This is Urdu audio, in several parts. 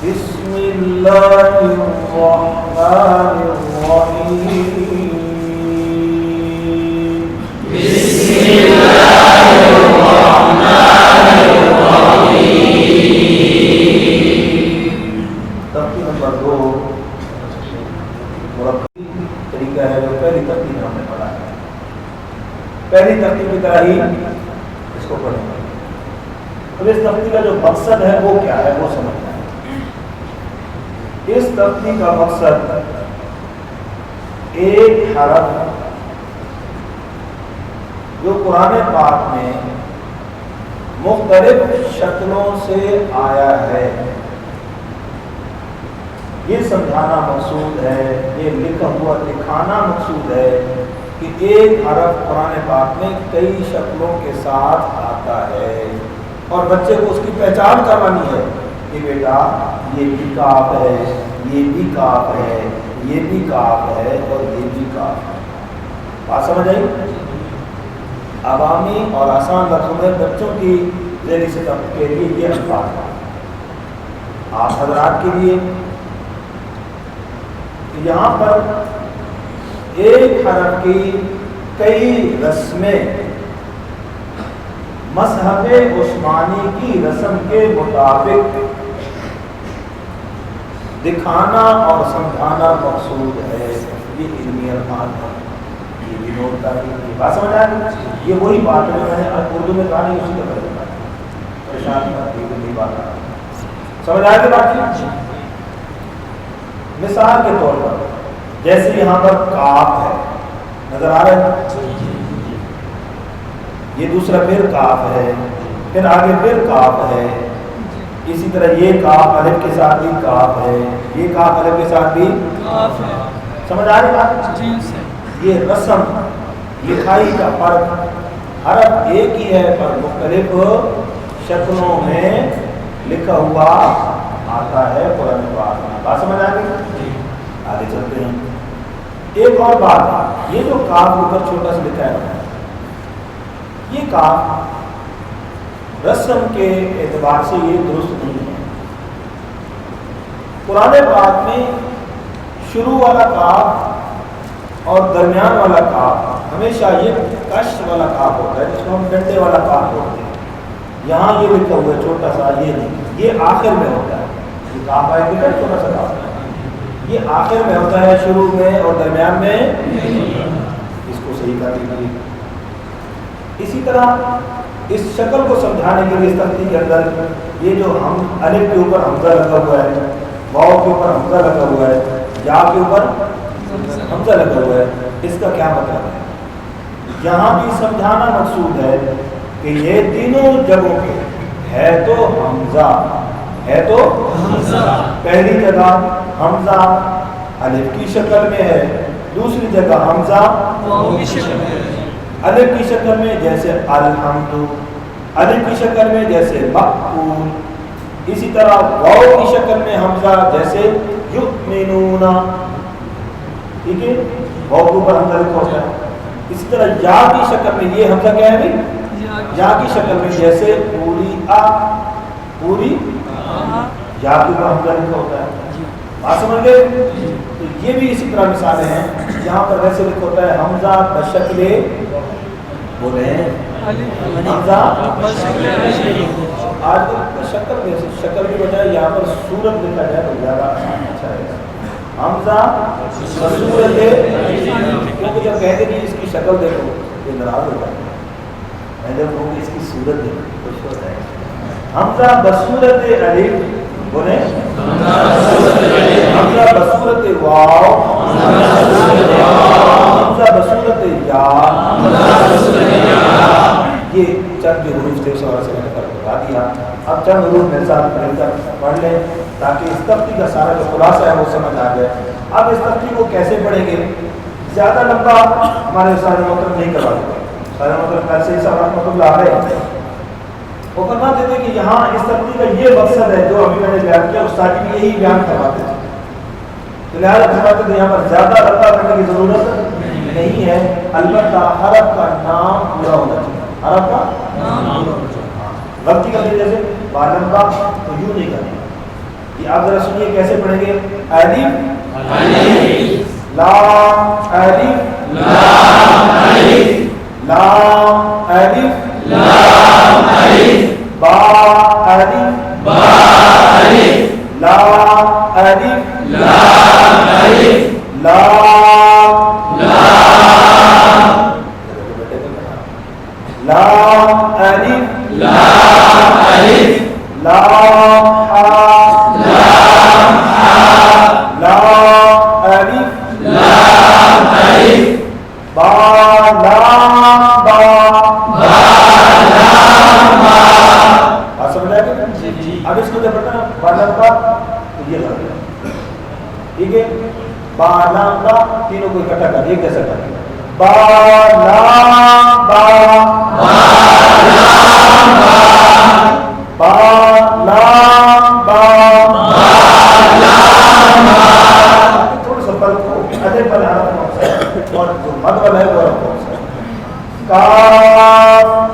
بسم اللہ الرحمن الرحیم بسم اللہ الرحمن الرحیم ترتیب نمبر 2 مرکب طریقہ ہے جو پہلی ترتیب ہم نے پڑھا ہے. پہلی ترتیب کی طرح ہی اس کو پڑھیں گے. اب اس ترتیب کا جو مقصد ہے وہ کیا ہے وہ سمجھنا ہے. اس ترتیب کا مقصد ایک حرف جو قرآن پاک میں مختلف شکلوں سے آیا ہے یہ سمجھانا مقصود ہے، یہ لکھا ہوا دکھانا مقصود ہے کہ ایک حرف قرآن پاک میں کئی شکلوں کے ساتھ آتا ہے اور بچے کو اس کی پہچان کروانی ہے کہ بیٹا یہ بھی کاف ہے، یہ بھی کاف ہے، یہ بھی کاف ہے اور یہ بھی کاف ہے. بات سمجھ آئی؟ عوامی اور آسان لفظوں میں بچوں کی ذہنی سطح کے لیے یہ الفاظ ہے. آپ حضرات کے لیے یہاں پر ایک حرف کی کئی رسمیں مذہب عثمانی کی رسم کے مطابق دکھانا اور سمجھانا مقصود ہے. یہ علمی الفاظ ہے، یہ بھی نوٹ کر لیجیے. بات سمجھ آئے؟ یہ وہی بات ہے میں نے اردو میں کہا نہیں، اسی کا پریشان بات سمجھ آئے گی بات. مثال کے طور پر جیسے یہاں پر کاف ہے، نظر آ رہا ہے؟ یہ دوسرا پھر کاف ہے، پھر آگے پھر کاف ہے. اسی طرح یہ کاف الف کے ساتھ بھی کاف ہے، یہ کاف الف کے ساتھ بھی کاف ہے. سمجھ آ رہی بات؟ یہ رسم لکھائی کا فرق حرف ایک ہی ہے پر مختلف شکلوں میں لکھا ہوا آتا ہے قرآن پاک میں. بات سمجھ آ گئی؟ آگے چلتے ہیں. ایک اور بات، یہ جو کاف اوپر چھوٹا سا لکھا ہے یہ کاف رسم کے اعتبار سے یہ درست نہیں ہے. قرآن پاک میں شروع والا کاف اور درمیان والا کاف ہمیشہ یہ کش والا کاف ہوتا ہے جس کو ہم ڈنڈے والا کاف ہوتے ہیں. یہاں یہ لکھا ہوا ہے چھوٹا سا، یہ نہیں، یہ آخر میں ہوتا ہے. یہ کاف آئے گا چھوٹا سا کاف ہے، یہ آخر میں ہوتا ہے، شروع میں اور درمیان میں. اس کو صحیح کر لیجیے. اسی طرح اس شکل کو سمجھانے کے لیے اس ترتیب کے اندر یہ جو ہم الف کے اوپر حمزہ لگا ہوا ہے، واو کے اوپر حمزہ لگا ہوا ہے، یا کے اوپر حمزہ لگا ہوا ہے، اس کا کیا مطلب ہے؟ یہاں بھی سمجھانا مقصود ہے کہ یہ تینوں جگہوں کے ہے تو حمزہ ہے تو پہلی جگہ حمزہ الف کی شکل میں ہے، دوسری جگہ حمزہ الف کی شکل میں جیسے الحمد، الف کی شکل میں جیسے مقبول، اسی طرح واو کی شکل میں حمزہ جیسے یؤمنون. ٹھیک ہے، واو کے اوپر حمزہ لکھا ہوتا ہے. اسی طرح یا کی شکل میں یہ حمزہ کیا ہے بھائی؟ یا کی شکل میں جیسے پوری پوری یا کے اوپر حمزہ لکھا ہوتا ہے. بات سمجھ گئے؟ تو یہ بھی اسی طرح مثالیں ہیں. یہاں پر ویسے لکھا ہوتا ہے حمزہ بشکل بولے حمزہ آج شکل میں شکل کی بجائے یہاں پر صورت لکھا جائے تو زیادہ اچھا رہے گا. حمزہ بصورت، کیونکہ جب کہتے کہ اس کی شکل دیکھو یہ ناراض ہوتا ہے، میں جب کہوں اس کی صورت دیکھو خوش ہوتا ہے. حمزہ بصورت الف بولے، حمزہ بصورت واو، حمزہ بصورت یا. یہ چند جو حروف تھے سوال سے میں نے بتا دیا. اب چند حروف میرے ساتھ مل کر پڑھ لیں تاکہ اس ترتیب کا سارا جو خلاصہ ہے وہ سمجھ آ جائے. اب اس ترتیب کو کیسے پڑھیں گے؟ زیادہ لمبا ہمارے سارے مطلب نہیں کروا دیتے، سارے مطلب ایسے ہی سارا مطلب لا رہے ہیں. وہ کرنا دیتے کہ یہاں اس ترتیب کا یہ مقصد ہے جو ابھی میں نے بیان کیا، استاد بھی یہی بیان کرواتے تھے. تو لہٰذا فرماتے تھے یہاں پر زیادہ لمبا کرنے کی ضرورت نہیں ہے، البتہ حرف کا نام پورا ہونا چاہیے. حرف کا نام غلطی کرتے جیسے بالمبا تو یوں نہیں کرنا، یہ آپ ذرا سنیے کیسے پڑھیں گے. الف لام الف لام الف لام الف لام الف با الف با الف لام الف لام الف لام لام لام الف لام الف لام حا لام حا لام الف لام الف با لام با با لام با. بات سمجھ آئے گا؟ اب اس کو جب پڑھنا با لام با تو یہ لگ گیا. ٹھیک ہے, با لام با تینوں کو اکٹھا کر ایک جیسا کر با لام با با لام با با لام با با لام با. تھوڑا سا فرق ہو ادھر پر آنا کون سا اور جو مد والا ہے وہ کون سا. کاف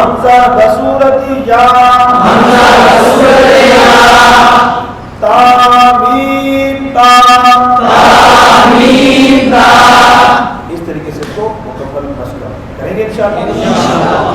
حمزہ یا حمزہ رسول یا تا میم تا تامیم تا. اس طریقے سے تو مکمل مشق کریں گے انشاءاللہ.